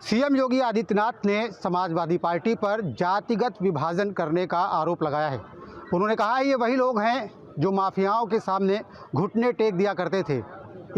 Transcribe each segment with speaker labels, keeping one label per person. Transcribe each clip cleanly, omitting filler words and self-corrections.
Speaker 1: CM Yogi Adityanath ने Samajwadi party पर जातिगत विभाजन करने का आरोप लगाया है। उन्होंने कहा है ये वही लोग हैं जो माफियाओं के सामने घुटने टेक दिया करते थे।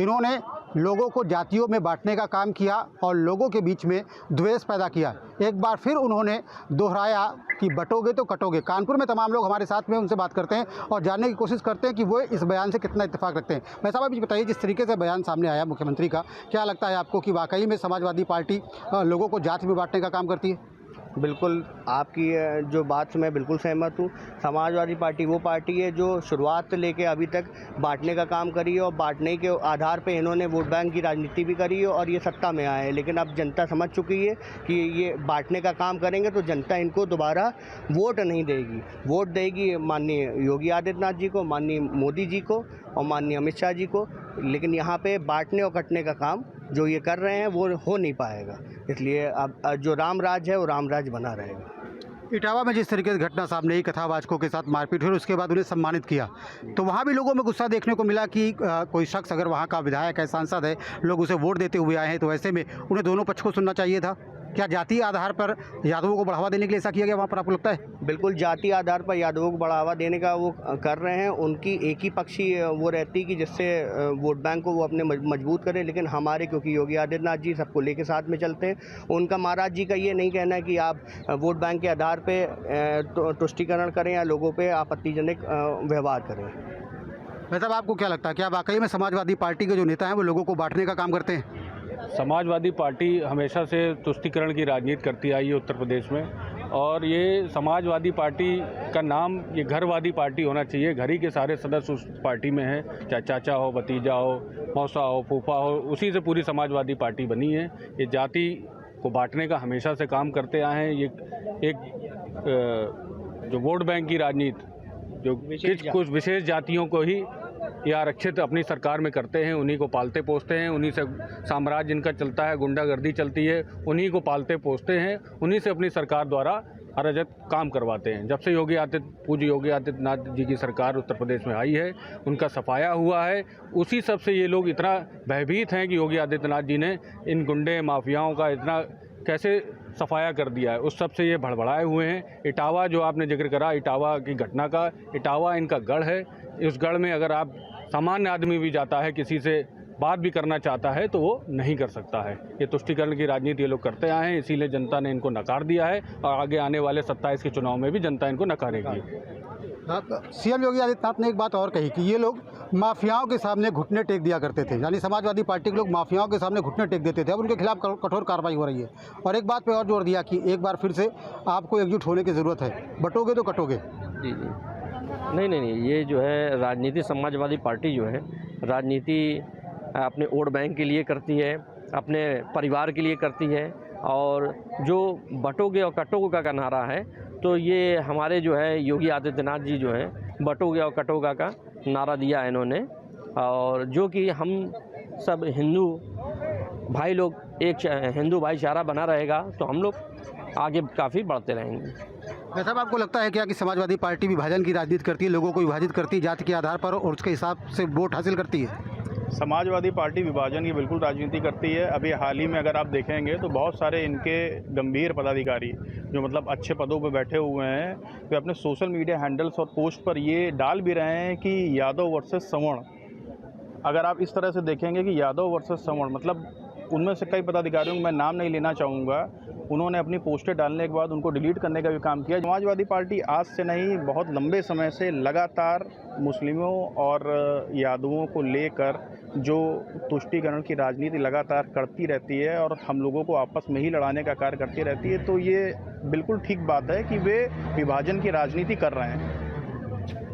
Speaker 1: इन्होंने लोगों को जातियों में बांटने का काम किया और लोगों के बीच में द्वेष पैदा किया। एक बार फिर उन्होंने दोहराया कि बटोगे तो कटोगे। कानपुर में तमाम लोग हमारे साथ में, उनसे बात करते हैं और जानने की कोशिश करते हैं कि वो इस बयान से कितना इत्तेफाक रखते हैं। भाई साहब, अभी बताइए, जिस तरीके से बयान सामने आया मुख्यमंत्री का, क्या लगता है आपको कि वाकई में समाजवादी पार्टी लोगों को जाति में बांटने का काम करती है?
Speaker 2: बिल्कुल, आपकी जो बात से मैं बिल्कुल सहमत हूँ। समाजवादी पार्टी वो पार्टी है जो शुरुआत से लेके अभी तक बांटने का काम करी है और बांटने के आधार पे इन्होंने वोट बैंक की राजनीति भी करी है और ये सत्ता में आए हैं। लेकिन अब जनता समझ चुकी है कि ये बांटने का काम करेंगे तो जनता इनको दोबारा वोट नहीं देगी। वोट देगी माननीय योगी आदित्यनाथ जी को, माननीय मोदी जी को और माननीय अमित शाह जी को। लेकिन यहाँ पे बांटने और कटने का काम जो ये कर रहे हैं वो हो नहीं पाएगा। इसलिए अब जो राम राज है वो राम राज बना रहेगा।
Speaker 1: इटावा में जिस तरीके से घटना सामने आई, कथावाचकों के साथ मारपीट हुई, उसके बाद उन्हें सम्मानित किया, तो वहाँ भी लोगों में गुस्सा देखने को मिला कि कोई शख्स अगर वहाँ का विधायक है, सांसद है, लोग उसे वोट देते हुए आए हैं, तो ऐसे में उन्हें दोनों पक्ष को सुनना चाहिए था। क्या जातीय आधार पर यादवों को बढ़ावा देने के लिए ऐसा किया गया वहाँ पर, आपको लगता है?
Speaker 2: बिल्कुल, जातीय आधार पर यादवों को बढ़ावा देने का वो कर रहे हैं। उनकी एक ही पक्षी वो रहती कि जिससे वोट बैंक को वो अपने मजबूत करें। लेकिन हमारे, क्योंकि योगी आदित्यनाथ जी सबको लेके साथ में चलते हैं, उनका महाराज जी का ये नहीं कहना है कि आप वोट बैंक के आधार पर तुष्टीकरण करें या लोगों पर आपत्तिजनक व्यवहार करें।
Speaker 1: मतलब आपको क्या लगता है, क्या वाकई में समाजवादी पार्टी के जो नेता हैं वो लोगों को बांटने का काम करते हैं?
Speaker 3: समाजवादी पार्टी हमेशा से तुष्टीकरण की राजनीति करती आई है उत्तर प्रदेश में, और ये समाजवादी पार्टी का नाम ये घरवादी पार्टी होना चाहिए। घर ही के सारे सदस्य उस पार्टी में हैं, चाहे चाचा हो, भतीजा हो, मौसा हो, फूफा हो, उसी से पूरी समाजवादी पार्टी बनी है। ये जाति को बांटने का हमेशा से काम करते आए हैं। ये एक जो वोट बैंक की राजनीति जो कुछ विशेष जातियों को ही ये आरक्षित अपनी सरकार में करते हैं, उन्हीं को पालते पोसते हैं, उन्हीं से साम्राज्य इनका चलता है, गुंडागर्दी चलती है, उन्हीं को पालते पोसते हैं, उन्हीं से अपनी सरकार द्वारा अराजक काम करवाते हैं। जब से पूज्य योगी आदित्यनाथ जी की सरकार उत्तर प्रदेश में आई है, उनका सफाया हुआ है, उसी सब से ये लोग इतना भयभीत हैं कि योगी आदित्यनाथ जी ने इन गुंडे माफियाओं का इतना कैसे सफाया कर दिया है, उस सब से ये भड़बड़ाए हुए हैं। इटावा जो आपने जिक्र करा, इटावा की घटना का, इटावा इनका गढ़ है। इस गढ़ में अगर आप सामान्य आदमी भी जाता है, किसी से बात भी करना चाहता है, तो वो नहीं कर सकता है। ये तुष्टीकरण की राजनीति ये लोग करते आए हैं, इसीलिए जनता ने इनको नकार दिया है और आगे आने वाले 27 के चुनाव में भी जनता इनको नकारेगी।
Speaker 1: सीएम योगी आदित्यनाथ ने एक बात और कही कि ये लोग माफियाओं के सामने घुटने टेक दिया करते थे, यानी समाजवादी पार्टी के लोग माफियाओं के सामने घुटने टेक देते थे। अब उनके खिलाफ कठोर कार्रवाई हो रही है। और एक बात पे और जोर दिया कि एक बार फिर से आपको एकजुट होने की ज़रूरत है, बटोगे तो कटोगे।
Speaker 4: जी जी, नहीं, ये जो है राजनीति, समाजवादी पार्टी जो है राजनीति अपने वोट बैंक के लिए करती है, अपने परिवार के लिए करती है। और जो बटोगे और कटोगे का नारा है, तो ये हमारे जो है योगी आदित्यनाथ जी जो है बटोगे और कटोगा का नारा दिया है इन्होंने। और जो कि हम सब हिंदू भाई लोग, एक हिंदू भाईचारा बना रहेगा तो हम लोग आगे काफ़ी बढ़ते रहेंगे।
Speaker 1: वैसे आपको लगता है क्या कि समाजवादी पार्टी विभाजन की राजनीति करती है, लोगों को विभाजित करती है जाति के आधार पर और उसके हिसाब से वोट हासिल करती है?
Speaker 5: समाजवादी पार्टी विभाजन की बिल्कुल राजनीति करती है। अभी हाल ही में अगर आप देखेंगे तो बहुत सारे इनके गंभीर पदाधिकारी जो मतलब अच्छे पदों पर बैठे हुए हैं, वे अपने सोशल मीडिया हैंडल्स और पोस्ट पर ये डाल भी रहे हैं कि यादव वर्सेस सवर्ण। अगर आप इस तरह से देखेंगे कि यादव वर्सेस सवर्ण, मतलब उनमें से कई पदाधिकारियों को मैं नाम नहीं लेना चाहूँगा, उन्होंने अपनी पोस्टें डालने के बाद उनको डिलीट करने का भी काम किया। समाजवादी पार्टी आज से नहीं, बहुत लंबे समय से लगातार मुस्लिमों और यादवों को लेकर जो तुष्टीकरण की राजनीति लगातार करती रहती है और हम लोगों को आपस में ही लड़ाने का कार्य करती रहती है। तो ये बिल्कुल ठीक बात है कि वे विभाजन की राजनीति कर रहे हैं।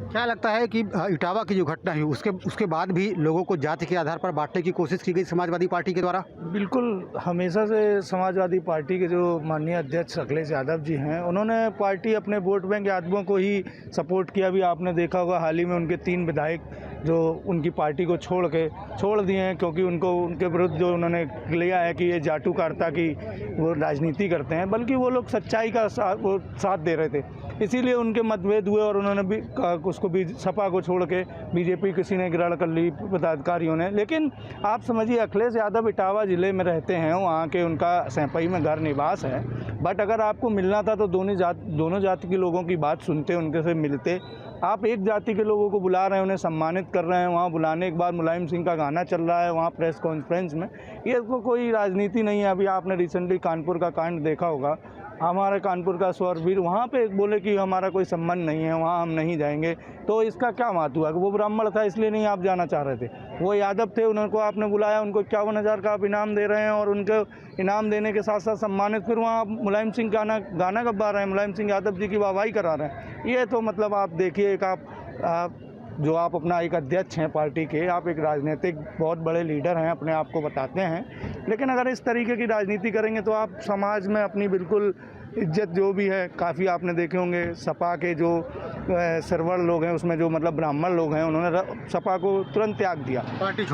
Speaker 1: क्या लगता है कि इटावा की जो घटना हुई उसके बाद भी लोगों को जाति के आधार पर बांटने की कोशिश की गई समाजवादी पार्टी के द्वारा?
Speaker 6: बिल्कुल, हमेशा से समाजवादी पार्टी के जो माननीय अध्यक्ष अखिलेश यादव जी हैं, उन्होंने पार्टी अपने वोट बैंक यादवों को ही सपोर्ट किया। भी आपने देखा होगा हाल ही में उनके 3 विधायक जो उनकी पार्टी को छोड़ दिए हैं, क्योंकि उनके विरुद्ध जो उन्होंने लिया है कि ये जाटुकारता की वो राजनीति करते हैं, बल्कि वो लोग सच्चाई का साथ दे रहे थे। इसीलिए उनके मतभेद हुए और उन्होंने भी उसको भी सपा को छोड़ के बीजेपी किसी ने ग्रहण कर ली पदाधिकारियों ने। लेकिन आप समझिए अखिलेश यादव इटावा ज़िले में रहते हैं, वहाँ के उनका सैंपई में घर निवास है, बट अगर आपको मिलना था तो दोनों जाति के लोगों की बात सुनते, उनके से मिलते। आप एक जाति के लोगों को बुला रहे हैं, उन्हें सम्मानित कर रहे हैं, वहाँ बुलाने के बाद मुलायम सिंह का गाना चल रहा है वहाँ प्रेस कॉन्फ्रेंस में। ये कोई राजनीति नहीं है। अभी आपने रिसेंटली कानपुर का कांड देखा होगा, हमारे कानपुर का स्वरवीर वहाँ पे बोले कि हमारा कोई संबंध नहीं है, वहाँ हम नहीं जाएंगे। तो इसका क्या महत्व हुआ कि वो ब्राह्मण था इसलिए नहीं आप जाना चाह रहे थे, वो यादव थे, उनको आपने बुलाया, उनको 51,000 का आप इनाम दे रहे हैं और उनको इनाम देने के साथ साथ सम्मानित, फिर वहाँ आप मुलायम सिंह गाना गवा रहे हैं, मुलायम सिंह यादव जी की वाहवाही करा रहे हैं। ये तो मतलब आप देखिए एक आप अपना एक अध्यक्ष हैं पार्टी के, आप एक राजनीतिक बहुत बड़े लीडर हैं, अपने आप को बताते हैं, लेकिन अगर इस तरीके की राजनीति करेंगे तो आप समाज में अपनी बिल्कुल इज्जत जो भी है, काफ़ी आपने देखे होंगे सपा के जो सरवर्ण लोग हैं उसमें जो मतलब ब्राह्मण लोग हैं, उन्होंने सपा को तुरंत त्याग दिया, पार्टी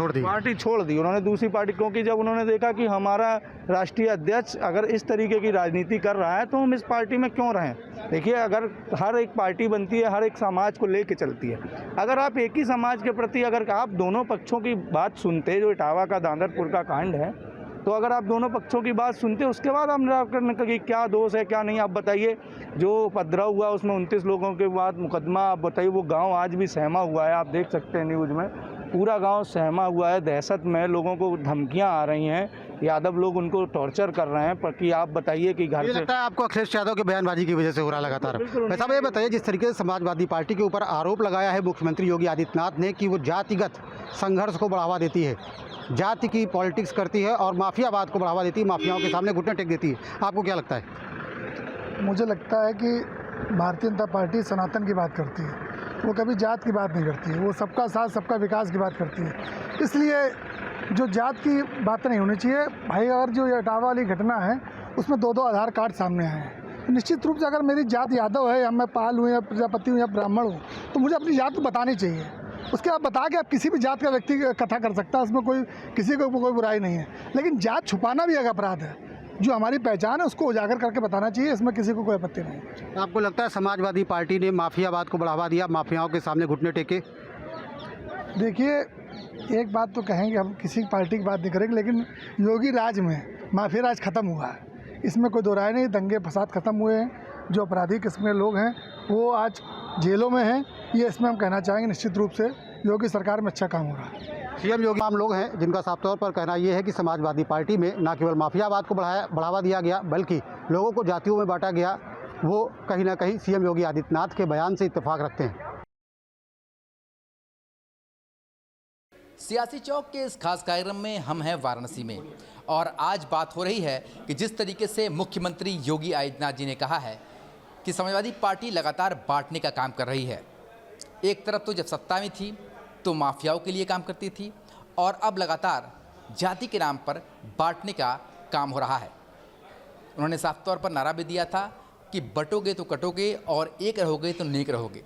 Speaker 6: छोड़ दी उन्होंने दूसरी पार्टी, क्योंकि जब उन्होंने देखा कि हमारा राष्ट्रीय अध्यक्ष अगर इस तरीके की राजनीति कर रहा है तो हम इस पार्टी में क्यों रहें। देखिए अगर हर एक पार्टी बनती है, हर एक समाज को लेके चलती है, अगर आप एक ही समाज के प्रति अगर आप दोनों पक्षों की बात सुनते, जो इटावा का दांदरपुर का कांड है, तो अगर आप दोनों पक्षों की बात सुनते उसके बाद आप निराकरण करने का कि क्या दोष है क्या नहीं। आप बताइए जो उपद्रव हुआ उसमें 29 लोगों के बाद मुकदमा, आप बताइए वो गांव आज भी सहमा हुआ है, आप देख सकते हैं न्यूज़ में, पूरा गांव सहमा हुआ है, दहशत में, लोगों को धमकियां आ रही हैं, यादव लोग उनको टॉर्चर कर रहे हैं। पर कि आप बताइए कि घर से
Speaker 1: लगता है आपको अखिलेश यादव के बयानबाजी की वजह से हो रहा लगातार। वैसा ये बताइए, जिस तरीके से समाजवादी पार्टी के ऊपर आरोप लगाया है मुख्यमंत्री योगी आदित्यनाथ ने कि वो जातिगत संघर्ष को बढ़ावा देती है, जाति की पॉलिटिक्स करती है और माफियावाद को बढ़ावा देती है, माफियाओं के सामने घुटने टेक देती है, आपको क्या लगता है?
Speaker 7: मुझे लगता है कि भारतीय जनता पार्टी सनातन की बात करती है, वो कभी जात की बात नहीं करती है, वो सबका साथ सबका विकास की बात करती है। इसलिए जो जात की बात नहीं होनी चाहिए भाई। अगर जो इटावा वाली घटना है उसमें 2-2 आधार कार्ड सामने आए हैं, तो निश्चित रूप से अगर मेरी जात यादव है या मैं पाल हूँ या प्रजापति हूँ या ब्राह्मण हूँ, तो मुझे अपनी जात को बतानी चाहिए। उसके आप बता के आप किसी भी जात का व्यक्ति कथा कर सकता है, उसमें कोई किसी को कोई बुराई नहीं है, लेकिन जात छुपाना भी एक अपराध है। जो हमारी पहचान है उसको उजागर करके बताना चाहिए, इसमें किसी को कोई आपत्ति नहीं।
Speaker 1: आपको लगता है समाजवादी पार्टी ने माफियावाद को बढ़ावा दिया, माफियाओं के सामने घुटने टेके?
Speaker 7: देखिए एक बात तो कहेंगे, हम किसी पार्टी की बात नहीं करेंगे, लेकिन योगी राज में माफिया राज खत्म हुआ है, इसमें कोई दो राय नहीं। दंगे फसाद खत्म हुए हैं, जो अपराधी किस्म के लोग हैं वो आज जेलों में हैं, ये इसमें हम कहना चाहेंगे। निश्चित रूप से योगी सरकार में अच्छा काम हो रहा है।
Speaker 1: सीएम योगी आम लोग हैं जिनका साफ तौर पर कहना ये है कि समाजवादी पार्टी में न केवल माफियावाद को बढ़ावा दिया गया, बल्कि लोगों को जातियों में बांटा गया। वो कहीं ना कहीं सीएम योगी आदित्यनाथ के बयान से इत्तेफाक रखते हैं।
Speaker 8: सियासी चौक के इस खास कार्यक्रम में हम हैं वाराणसी में, और आज बात हो रही है कि जिस तरीके से मुख्यमंत्री योगी आदित्यनाथ जी ने कहा है कि समाजवादी पार्टी लगातार बांटने का काम कर रही है। एक तरफ तो जब सत्ता में थी तो माफियाओं के लिए काम करती थी, और अब लगातार जाति के नाम पर बांटने का काम हो रहा है। उन्होंने साफ तौर पर नारा भी दिया था कि बटोगे तो कटोगे और एक रहोगे तो नेक रहोगे।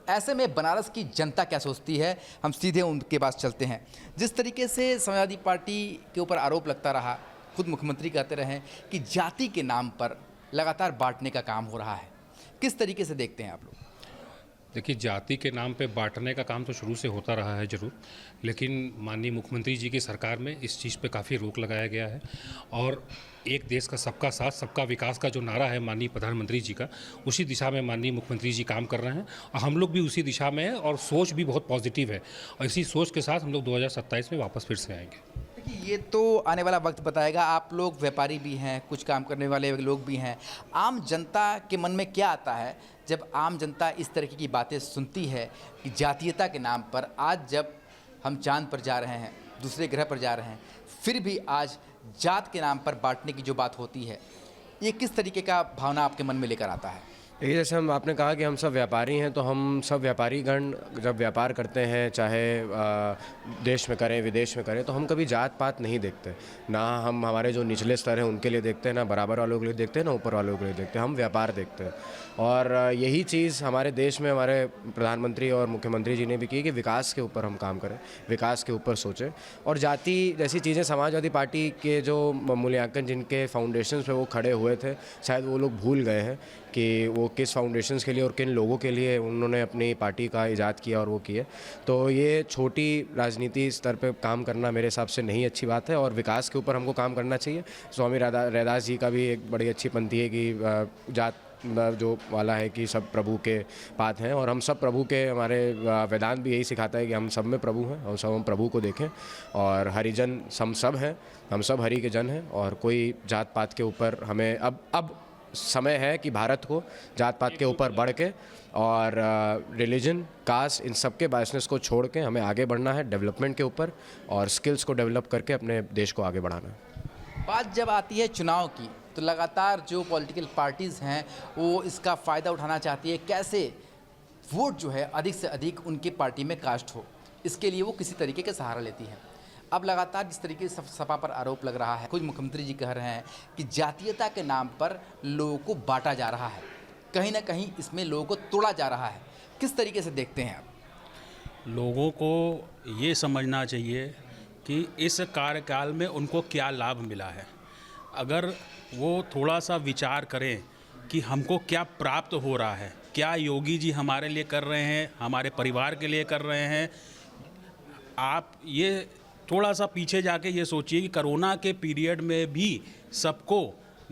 Speaker 8: ऐसे में बनारस की जनता क्या सोचती है, हम सीधे उनके पास चलते हैं। जिस तरीके से समाजवादी पार्टी के ऊपर आरोप लगता रहा, खुद मुख्यमंत्री कहते रहे कि जाति के नाम पर लगातार बांटने का काम हो रहा है, किस तरीके से देखते हैं आप लोग?
Speaker 9: देखिए, जाति के नाम पे बांटने का काम तो शुरू से होता रहा है ज़रूर, लेकिन माननीय मुख्यमंत्री जी की सरकार में इस चीज़ पे काफ़ी रोक लगाया गया है। और एक देश का सबका साथ सबका विकास का जो नारा है माननीय प्रधानमंत्री जी का, उसी दिशा में माननीय मुख्यमंत्री जी काम कर रहे हैं और हम लोग भी उसी दिशा में हैं, और सोच भी बहुत पॉजिटिव है, और इसी सोच के साथ हम लोग 2027 में वापस फिर से आएंगे।
Speaker 8: देखिए, ये तो आने वाला वक्त बताएगा। आप लोग व्यापारी भी हैं, कुछ काम करने वाले लोग भी हैं। आम जनता के मन में क्या आता है जब आम जनता इस तरह की बातें सुनती है कि जातीयता के नाम पर आज जब हम चांद पर जा रहे हैं, दूसरे ग्रह पर जा रहे हैं, फिर भी आज जात के नाम पर बांटने की जो बात होती है, ये किस तरीके का भावना आपके मन में लेकर आता है?
Speaker 10: ये जैसे आपने कहा कि हम सब व्यापारी हैं, तो हम सब व्यापारी गण जब व्यापार करते हैं, चाहे देश में करें विदेश में करें, तो हम कभी जात पात नहीं देखते। ना हम हमारे जो निचले स्तर हैं उनके लिए देखते हैं, ना बराबर वालों के लिए देखते हैं, ना ऊपर वालों के लिए देखते हैं। हम व्यापार देखते हैं। और यही चीज़ हमारे देश में हमारे प्रधानमंत्री और मुख्यमंत्री जी ने भी की कि विकास के ऊपर हम काम करें, विकास के ऊपर सोचें। और जाति जैसी चीज़ें समाजवादी पार्टी के जो मूल्यांकन जिनके फाउंडेशंस पे वो खड़े हुए थे, शायद वो लोग भूल गए हैं कि वो किस फाउंडेशंस के लिए और किन लोगों के लिए उन्होंने अपनी पार्टी का इजाद किया और वो किए। तो ये छोटी राजनीति स्तर पे काम करना मेरे हिसाब से नहीं अच्छी बात है, और विकास के ऊपर हमको काम करना चाहिए। स्वामी रैदास जी का भी एक बड़ी अच्छी पंक्ति है कि जात जो वाला है कि सब प्रभु के पात हैं, और हम सब प्रभु के, हमारे वेदांत भी यही सिखाता है कि हम सब में प्रभु हैं और सब हम प्रभु को देखें। और हरिजन हम सब हैं, हम सब हरि के जन हैं, और कोई जात पात के ऊपर हमें अब समय है कि भारत को जात पात के ऊपर बढ़ के और रिलीजन, कास्ट, इन सब के बायसनेस को छोड़ के हमें आगे बढ़ना है डेवलपमेंट के ऊपर, और स्किल्स को डेवलप करके अपने देश को आगे बढ़ाना है।
Speaker 8: बात जब आती है चुनाव की, तो लगातार जो पॉलिटिकल पार्टीज़ हैं वो इसका फ़ायदा उठाना चाहती है। कैसे वोट जो है अधिक से अधिक उनकी पार्टी में कास्ट हो, इसके लिए वो किसी तरीके के सहारा लेती है। अब लगातार जिस तरीके से सपा पर आरोप लग रहा है, खुद मुख्यमंत्री जी कह रहे हैं कि जातीयता के नाम पर लोगों को बांटा जा रहा है, कहीं ना कहीं इसमें लोगों को तोड़ा जा रहा है। किस तरीके से देखते हैं आप?
Speaker 11: लोगों को ये समझना चाहिए कि इस कार्यकाल में उनको क्या लाभ मिला है। अगर वो थोड़ा सा विचार करें कि हमको क्या प्राप्त हो रहा है, क्या योगी जी हमारे लिए कर रहे हैं, हमारे परिवार के लिए कर रहे हैं। आप ये थोड़ा सा पीछे जाके ये सोचिए कि कोरोना के पीरियड में भी सबको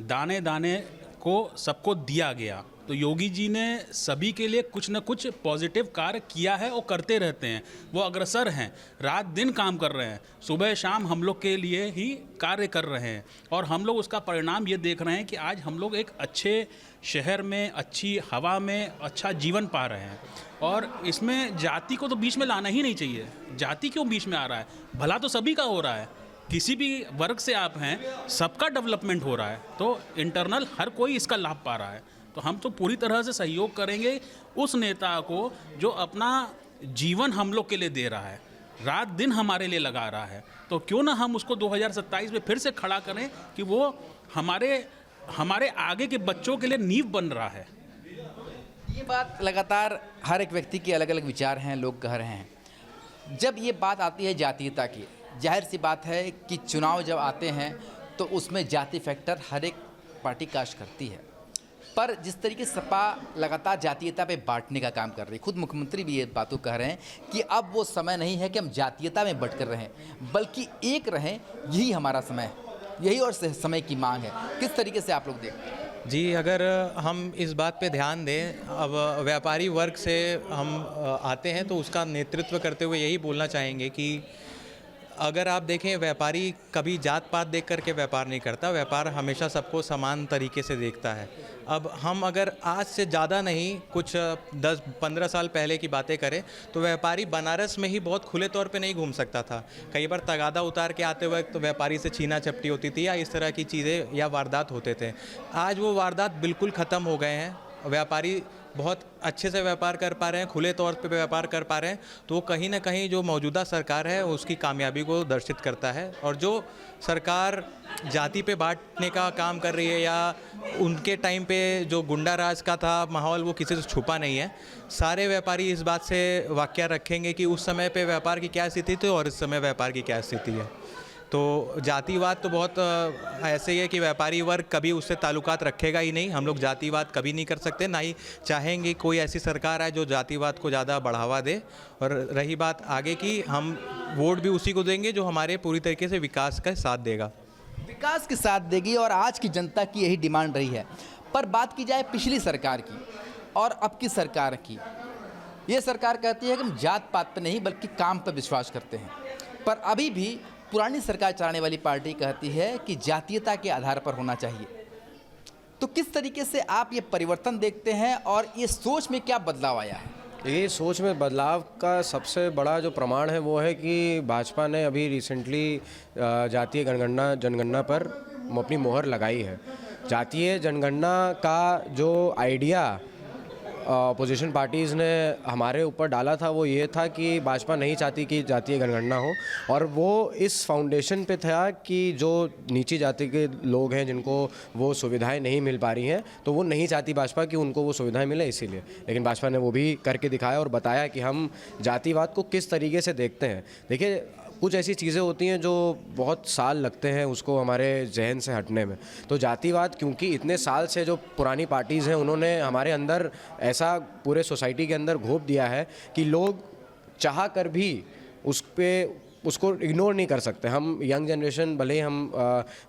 Speaker 11: दाने दाने को सबको दिया गया, तो योगी जी ने सभी के लिए कुछ न कुछ पॉजिटिव कार्य किया है और करते रहते हैं। वो अग्रसर हैं, रात दिन काम कर रहे हैं, सुबह शाम हम लोग के लिए ही कार्य कर रहे हैं, और हम लोग उसका परिणाम ये देख रहे हैं कि आज हम लोग एक अच्छे शहर में, अच्छी हवा में अच्छा जीवन पा रहे हैं। और इसमें जाति को तो बीच में लाना ही नहीं चाहिए। जाति क्यों बीच में आ रहा है? भला तो सभी का हो रहा है, किसी भी वर्ग से आप हैं, सबका डेवलपमेंट हो रहा है, तो इंटरनल हर कोई इसका लाभ पा रहा है। तो हम तो पूरी तरह से सहयोग करेंगे उस नेता को जो अपना जीवन हम लोग के लिए दे रहा है, रात दिन हमारे लिए लगा रहा है। तो क्यों ना हम उसको 2027 में फिर से खड़ा करें कि वो हमारे आगे के बच्चों के लिए नींव बन रहा है।
Speaker 8: ये बात लगातार हर एक व्यक्ति के अलग अलग विचार हैं, लोग कह रहे हैं। जब ये बात आती है जातीयता की, जाहिर सी बात है कि चुनाव जब आते हैं तो उसमें जाति फैक्टर हर एक पार्टी कास्ट करती है। पर जिस तरीके से सपा लगातार जातीयता पे बांटने का काम कर रही है, खुद मुख्यमंत्री भी ये बातों कह रहे हैं कि अब वो समय नहीं है कि हम जातीयता में बंट कर रहें, बल्कि एक रहें, यही हमारा समय है, यही और समय की मांग है। किस तरीके से आप लोग देखते हैं?
Speaker 12: जी, अगर हम इस बात पे ध्यान दें, अब व्यापारी वर्ग से हम आते हैं, तो उसका नेतृत्व करते हुए यही बोलना चाहेंगे कि अगर आप देखें, व्यापारी कभी जात पात देख करके व्यापार नहीं करता, व्यापार हमेशा सबको समान तरीके से देखता है। अब हम अगर आज से ज़्यादा नहीं, कुछ 10-15 साल पहले की बातें करें, तो व्यापारी बनारस में ही बहुत खुले तौर पे नहीं घूम सकता था। कई बार तगादा उतार के आते वक्त तो व्यापारी से छीना झपटी होती थी, या इस तरह की चीज़ें या वारदात होते थे। आज वो वारदात बिल्कुल ख़त्म हो गए हैं। व्यापारी बहुत अच्छे से व्यापार कर पा रहे हैं, खुले तौर पे व्यापार कर पा रहे हैं। तो कहीं ना कहीं जो मौजूदा सरकार है उसकी कामयाबी को दर्शित करता है। और जो सरकार जाति पे बांटने का काम कर रही है, या उनके टाइम पे जो गुंडा राज का था माहौल, वो किसी से छुपा नहीं है। सारे व्यापारी इस बात से वाकिया रखेंगे कि उस समय पे व्यापार की क्या स्थिति थी और इस समय व्यापार की क्या स्थिति है। तो जातिवाद तो बहुत ऐसे ही है कि व्यापारी वर्ग कभी उससे ताल्लुकात रखेगा ही नहीं। हम लोग जातिवाद कभी नहीं कर सकते, ना ही चाहेंगे कोई ऐसी सरकार आए जो जातिवाद को ज़्यादा बढ़ावा दे। और रही बात आगे की, हम वोट भी उसी को देंगे जो हमारे पूरी तरीके से विकास का साथ देगा,
Speaker 8: विकास के साथ देगी, और आज की जनता की यही डिमांड रही है। पर बात की जाए पिछली सरकार की और अब की सरकार की, ये सरकार कहती है कि हम जात पात पर नहीं बल्कि काम पर विश्वास करते हैं। पर अभी भी पुरानी सरकार चलाने वाली पार्टी कहती है कि जातीयता के आधार पर होना चाहिए। तो किस तरीके से आप ये परिवर्तन देखते हैं और ये सोच में क्या बदलाव आया है?
Speaker 10: ये सोच में बदलाव का सबसे बड़ा जो प्रमाण है वो है कि भाजपा ने अभी रिसेंटली जातीय जनगणना पर अपनी मोहर लगाई है। जातीय जनगणना का जो आइडिया अपोजिशन पार्टीज़ ने हमारे ऊपर डाला था वो ये था कि भाजपा नहीं चाहती कि जातीय जनगणना हो, और वो इस फाउंडेशन पे था कि जो नीची जाति के लोग हैं जिनको वो सुविधाएं नहीं मिल पा रही हैं, तो वो नहीं चाहती भाजपा कि उनको वो सुविधाएं मिले, इसीलिए। लेकिन भाजपा ने वो भी करके दिखाया और बताया कि हम जातिवाद को किस तरीके से देखते हैं। देखिए, कुछ ऐसी चीज़ें होती हैं जो बहुत साल लगते हैं उसको हमारे जहन से हटने में। तो जातिवाद, क्योंकि इतने साल से जो पुरानी पार्टीज़ हैं उन्होंने हमारे अंदर ऐसा पूरे सोसाइटी के अंदर घोप दिया है कि लोग चाह कर भी उसको इग्नोर नहीं कर सकते। हम यंग जनरेशन भले ही हम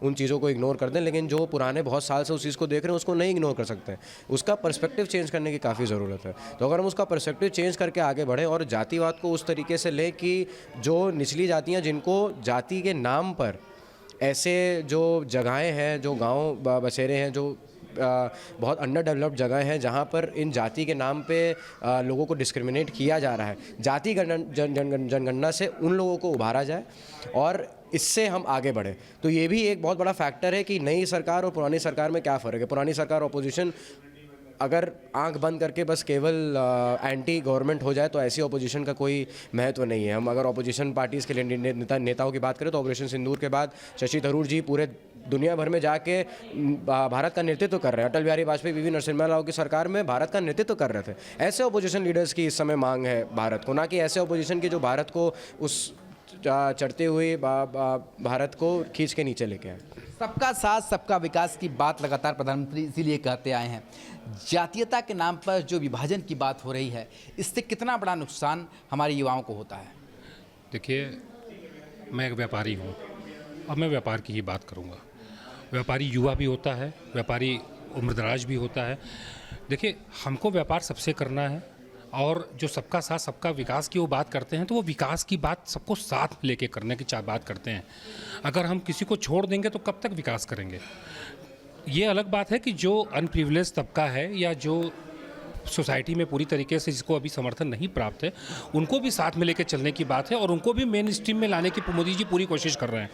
Speaker 10: उन चीज़ों को इग्नोर कर दें, लेकिन जो पुराने बहुत साल से उस चीज़ को देख रहे हैं उसको नहीं इग्नोर कर सकते। उसका पर्सपेक्टिव चेंज करने की काफ़ी ज़रूरत है। तो अगर हम उसका पर्सपेक्टिव चेंज करके आगे बढ़ें और जातिवाद को उस तरीके से लें कि जो निचली जातियाँ जिनको जाति के नाम पर ऐसे जो जगहें हैं, जो गाँव बसेरे हैं, जो बहुत अंडर डेवलप्ड जगह हैं जहाँ पर इन जाति के नाम पे लोगों को डिस्क्रिमिनेट किया जा रहा है, जाति जनगणना से उन लोगों को उभारा जाए और इससे हम आगे बढ़े। तो ये भी एक बहुत बड़ा फैक्टर है कि नई सरकार और पुरानी सरकार में क्या फ़र्क है। पुरानी सरकार अपोजिशन अगर आंख बंद करके बस केवल एंटी गवर्नमेंट हो जाए तो ऐसी अपोजिशन का कोई महत्व नहीं है। हम अगर अपोजिशन पार्टीज़ के लिए नेताओं की बात करें तो ऑपरेशन सिंदूर के बाद शशि थरूर जी पूरे दुनिया भर में जाके भारत का नेतृत्व कर रहे हैं। अटल बिहारी वाजपेयी, वी नरसिम्हा राव की सरकार में भारत का नेतृत्व कर रहे थे। ऐसे अपोजिशन लीडर्स की इस समय मांग है भारत को, ना कि ऐसे अपोजिशन की जो भारत को उस चढ़ते हुए भारत को खींच के नीचे लेके आए।
Speaker 8: सबका साथ सबका विकास की बात लगातार प्रधानमंत्री इसीलिए कहते आए हैं। जातीयता के नाम पर जो विभाजन की बात हो रही है, इससे कितना बड़ा नुकसान हमारे युवाओं को होता है?
Speaker 9: देखिए, मैं एक व्यापारी हूँ और मैं व्यापार की ही बात करूँगा। व्यापारी युवा भी होता है, व्यापारी उम्रदराज भी होता है। देखिए, हमको व्यापार सबसे करना है और जो सबका साथ सबका विकास की वो बात करते हैं तो वो विकास की बात सबको साथ में लेके करने की बात करते हैं। अगर हम किसी को छोड़ देंगे तो कब तक विकास करेंगे? ये अलग बात है कि जो अनप्रिविलेज तबका है या जो सोसाइटी में पूरी तरीके से जिसको अभी समर्थन नहीं प्राप्त है, उनको भी साथ में लेकर चलने की बात है और उनको भी मेन स्ट्रीम में लाने की मोदी जी पूरी कोशिश कर रहे हैं।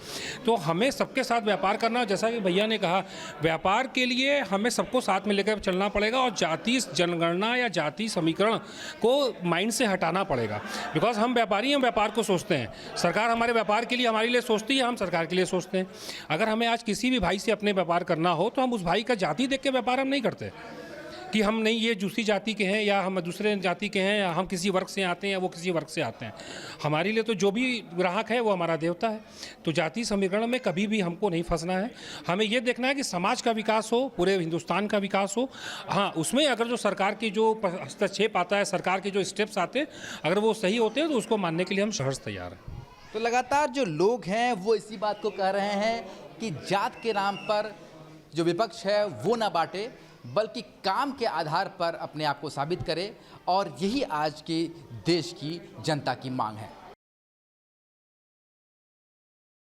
Speaker 9: तो हमें सबके साथ व्यापार करना, जैसा कि भैया ने कहा, व्यापार के लिए हमें सबको साथ में लेकर चलना पड़ेगा और जाति जनगणना या जाति समीकरण को माइंड से हटाना पड़ेगा। बिकॉज हम व्यापारी हैं, व्यापार को सोचते हैं। सरकार हमारे व्यापार के लिए हमारे लिए सोचती है, हम सरकार के लिए सोचते हैं। अगर हमें आज किसी भी भाई से अपने व्यापार करना हो तो हम उस भाई का जाति देख के व्यापार हम नहीं करते कि हम नहीं ये दूसरी जाति के हैं या हम दूसरे जाति के हैं या हम किसी वर्ग से आते हैं या वो किसी वर्ग से आते हैं। हमारे लिए तो जो भी ग्राहक है वो हमारा देवता है। तो जाति समीकरण में कभी भी हमको नहीं फंसना है। हमें ये देखना है कि समाज का विकास हो, पूरे हिंदुस्तान का विकास हो। हाँ, उसमें अगर जो सरकार की जो हस्तक्षेप आता है, सरकार के जो स्टेप्स आते हैं, अगर वो सही होते हैं तो उसको मानने के लिए हम सहर्ष तैयार हैं।
Speaker 8: तो लगातार जो लोग हैं वो इसी बात को कह रहे हैं कि जात के नाम पर जो विपक्ष है वो ना बांटे, बल्कि काम के आधार पर अपने आप को साबित करे, और यही आज के देश की जनता की मांग है।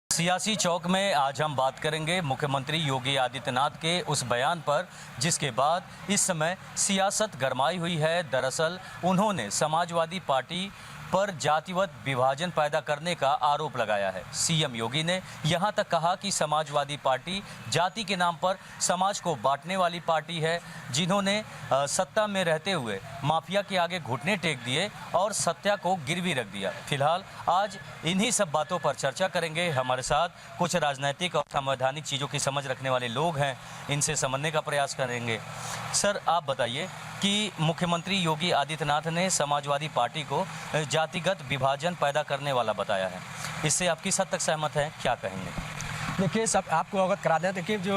Speaker 13: सियासी चौक में आज हम बात करेंगे मुख्यमंत्री योगी आदित्यनाथ के उस बयान पर, जिसके बाद इस समय सियासत गरमाई हुई है। दरअसल उन्होंने समाजवादी पार्टी पर जातिगत विभाजन पैदा करने का आरोप लगाया है। सीएम योगी ने यहां तक कहा कि समाजवादी पार्टी जाति के नाम पर समाज को बांटने वाली पार्टी है, जिन्होंने सत्ता में रहते हुए माफिया के आगे घुटने टेक दिए और सत्ता को गिरवी रख दिया। फिलहाल आज इन्हीं सब बातों पर चर्चा करेंगे। हमारे साथ कुछ राजनीतिक और संवैधानिक चीज़ों की समझ रखने वाले लोग हैं, इनसे समझने का प्रयास करेंगे। सर, आप बताइए कि मुख्यमंत्री योगी आदित्यनाथ ने समाजवादी पार्टी को जातिगत विभाजन पैदा करने वाला बताया है, इससे आप किस हद तक सहमत हैं, क्या कहेंगे?
Speaker 14: देखिए, सब आपको अवगत करा दें। देखिए, जो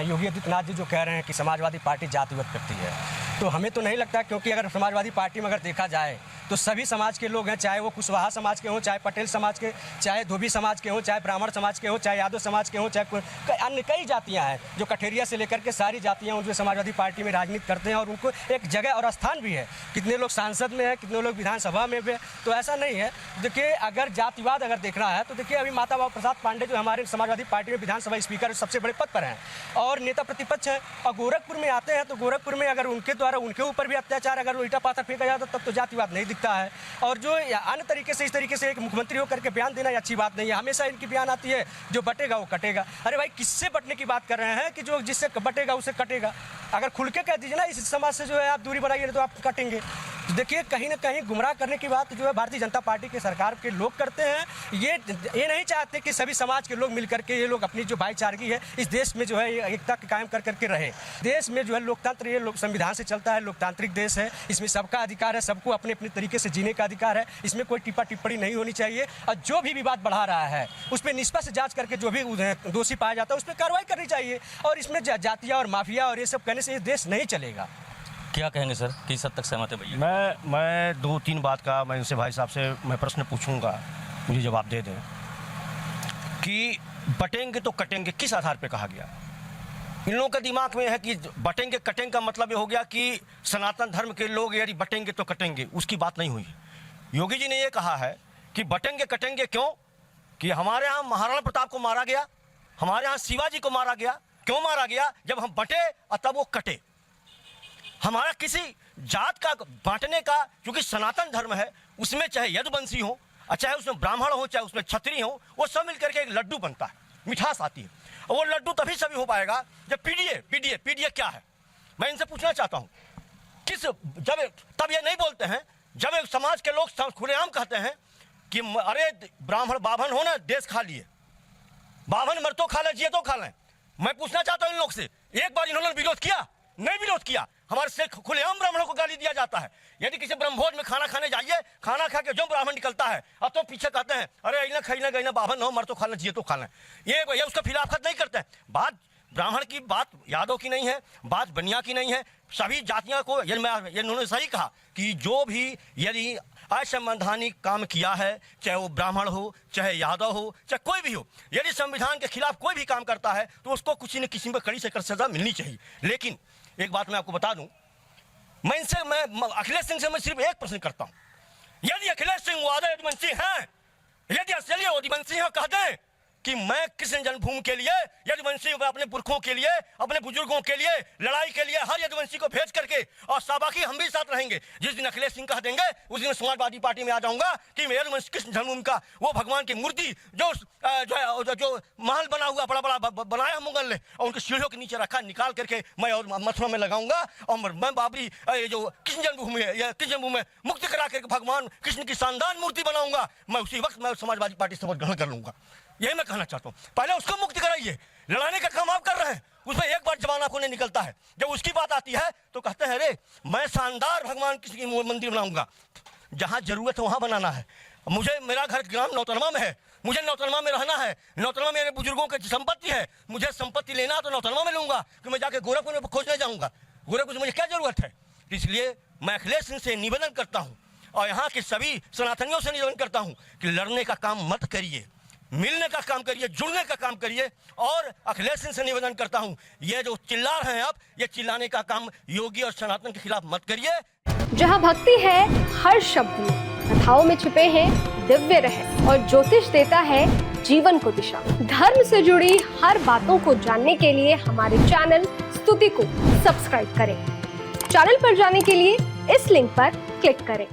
Speaker 14: योगी आदित्यनाथ जी जो कह रहे हैं कि समाजवादी पार्टी जातिगत करती है, तो हमें तो नहीं लगता, क्योंकि अगर समाजवादी पार्टी में अगर देखा जाए तो सभी समाज के लोग हैं, चाहे वो कुशवाहा समाज के हों, चाहे पटेल समाज के, चाहे धोबी समाज के हों, चाहे ब्राह्मण समाज के हों, चाहे यादव समाज के हों, चाहे अन्य कई जातियां हैं, जो कठेरिया से लेकर के सारी जातियां उनके समाजवादी पार्टी में राजनीति करते हैं और उनको एक जगह और स्थान भी है। कितने लोग सांसद में हैं, कितने लोग विधानसभा में भी, तो ऐसा नहीं है। देखिए, अगर जातिवाद अगर देखना है तो देखिए, अभी माता बाबू प्रसाद पांडे जो हमारे समाजवादी पार्टी में विधानसभा स्पीकर सबसे बड़े पद पर हैं और नेता प्रतिपक्ष हैं, और गोरखपुर में आते हैं तो गोरखपुर में अगर उनके द्वारा उनके ऊपर भी अत्याचार, अगर ईटा पाथर फेंका जाता तब तो जातिवाद नहीं दिखता है। और जो अन्य तरीके से इस तरीके से एक मुख्यमंत्री होकर के बयान देना अच्छी बात नहीं है। हमेशा इनकी बयान आती है जो बटेगा वो कटेगा। अरे भाई किससे बटने की बात कर रहे हैं कि जो जिससे बटेगा उसे कटेगा? अगर खुल के कह दीजिए ना इस समाज से जो है आप दूरी बनाइए तो आप कटेंगे। तो देखिए कहीं ना कहीं गुमराह करने की बात जो है भारतीय जनता पार्टी के सरकार के लोग करते हैं। ये नहीं चाहते कि सभी समाज के लोग मिल करके ये लोग अपनी जो भाईचारगी है इस देश में जो है एकता कायम कर करके रहे। देश में जो है लोकतंत्र ये संविधान से चलता है, लोकतांत्रिक देश है, इसमें सबका अधिकार है, सबको अपने अपने तरीके से जीने का अधिकार है, इसमें कोई टिप्पा टिप्पणी नहीं होनी चाहिए। और जो भी विवाद बढ़ा रहा है उस पर निष्पक्ष जांच करके जो भी दोषी पाया जाता है उस पर कार्रवाई करनी चाहिए। और इसमें जातिया और माफिया और ये सब कहने से ये देश नहीं चलेगा।
Speaker 13: क्या कहेंगे सर, किस हद तक सहमत है भैया?
Speaker 15: मैं 2-3 बात का मैं इनसे भाई साहब से मैं प्रश्न पूछूंगा, मुझे जवाब दे दें कि बटेंगे तो कटेंगे किस आधार पे कहा गया? इन लोगों के दिमाग में है कि बटेंगे कटेंगे का मतलब ये हो गया कि सनातन धर्म के लोग यदि बटेंगे तो कटेंगे, उसकी बात नहीं हुई। योगी जी ने ये कहा है कि बटेंगे कटेंगे क्यों कि हमारे यहाँ महाराणा प्रताप को मारा गया, हमारे यहाँ शिवाजी को मारा गया। क्यों मारा गया? जब हम बटे और तब वो कटे। हमारा किसी जात का बांटने का, क्योंकि सनातन धर्म है उसमें चाहे यदुवंशी हो, चाहे उसमें ब्राह्मण हो, चाहे उसमें क्षत्रिय हो, वो सब मिलकर के एक लड्डू बनता है, मिठास आती है। और वो लड्डू तभी सभी हो पाएगा जब पीडीए क्या है? मैं इनसे पूछना चाहता हूँ जब तब ये नहीं बोलते हैं जब एक समाज के लोग खुलेआम कहते हैं कि अरे ब्राह्मण बाभन हो ना देश खा लिए, बाभन मर तो खा लें जिए तो खा लें। मैं पूछना चाहता हूँ इन लोग से, एक बार इन्होंने विरोध किया? नहीं विरोध किया। हमारे से खुलेआम ब्राह्मणों को गाली दिया जाता है। यदि किसी ब्रह्मभोज में खाना खाने जाइए, खाना खा के जो ब्राह्मण निकलता है अब तो पीछे कहते हैं अरे इना खैना गईना बाभन हो, मर तो खा लें जिए तो खा लें। ये उसका खिलाफत नहीं करते हैं। बात ब्राह्मण की, बात यादव की नहीं है, बात बनिया की नहीं है, सभी जातियों को इन्होंने सही कहा कि जो भी यदि असंवैधानिक काम किया है, चाहे वो ब्राह्मण हो, चाहे यादव हो, चाहे कोई भी हो, यदि संविधान के खिलाफ कोई भी काम करता है तो उसको किसी न किसी में कड़ी से कड़ी सजा मिलनी चाहिए। लेकिन एक बात मैं आपको बता दूं, मैं अखिलेश सिंह से मैं सिर्फ एक प्रश्न करता हूं, यदि अखिलेश सिंह वादा यदुवंशी हैं, यदि असली यदुवंशी हैं, कह दें कि मैं कृष्ण जन्मभूमि के लिए यदुवंशी अपने पुरखों के लिए, अपने बुजुर्गों के लिए, लड़ाई के लिए हर यदुवंशी को भेज करके और साबाकी हम भी साथ रहेंगे। जिस दिन अखिलेश सिंह कह देंगे उस दिन समाजवादी पार्टी में आ जाऊंगा कि मैं यदुवंशी कृष्ण जन्मभूमि का वो भगवान की मूर्ति जो महल बना हुआ बड़ा बनाया मुगल ने और उनके सीढ़ियों के नीचे रखा, निकाल करके मैं और मथुरा में लगाऊंगा और मैं बाबरी जो कृष्ण जन्मभूमि है या कृष्ण जन्मभूमि में मुक्त करा करके भगवान कृष्ण की शानदार मूर्ति बनाऊंगा। मैं उसी वक्त मैं समाजवादी पार्टी शपथ ग्रहण कर लूंगा। यही मैं कहना चाहता हूँ। पहले उसको मुक्त कराइए, लड़ाने का काम आप कर रहे हैं, उसमें एक बार जवान आपको नहीं निकलता है। जब उसकी बात आती है तो कहते हैं अरे मैं शानदार भगवान कृष्ण की मंदिर बनाऊंगा। जहाँ जरूरत है वहाँ बनाना है। मुझे, मेरा घर ग्राम नौतनवा में है, मुझे नौतनवा में रहना है, नौतनवा मेरे बुजुर्गों की संपत्ति है, मुझे संपत्ति लेना तो नौतनवा में लूंगा कि मैं जाके गोरखपुर में खोजने जाऊंगा। गोरखपुर से मुझे क्या जरूरत है? इसलिए मैं अखिलेश सिंह से निवेदन करता हूँ और यहाँ के सभी सनातनियों से निवेदन करता हूँ कि लड़ने का काम मत करिए, मिलने का काम करिए, जुड़ने का काम करिए। और अखिलेश सिंह से निवेदन करता हूं, ये जो चिल्ला रहे हैं आप, ये चिल्लाने का काम योगी और सनातन के खिलाफ मत करिए।
Speaker 16: जहां भक्ति है हर शब्द में, कथाओं में छुपे हैं दिव्य रहस्य और ज्योतिष देता है जीवन को दिशा। धर्म से जुड़ी हर बातों को जानने के लिए हमारे चैनल स्तुति को सब्सक्राइब करें। चैनल पर जाने के लिए इस लिंक पर क्लिक करें।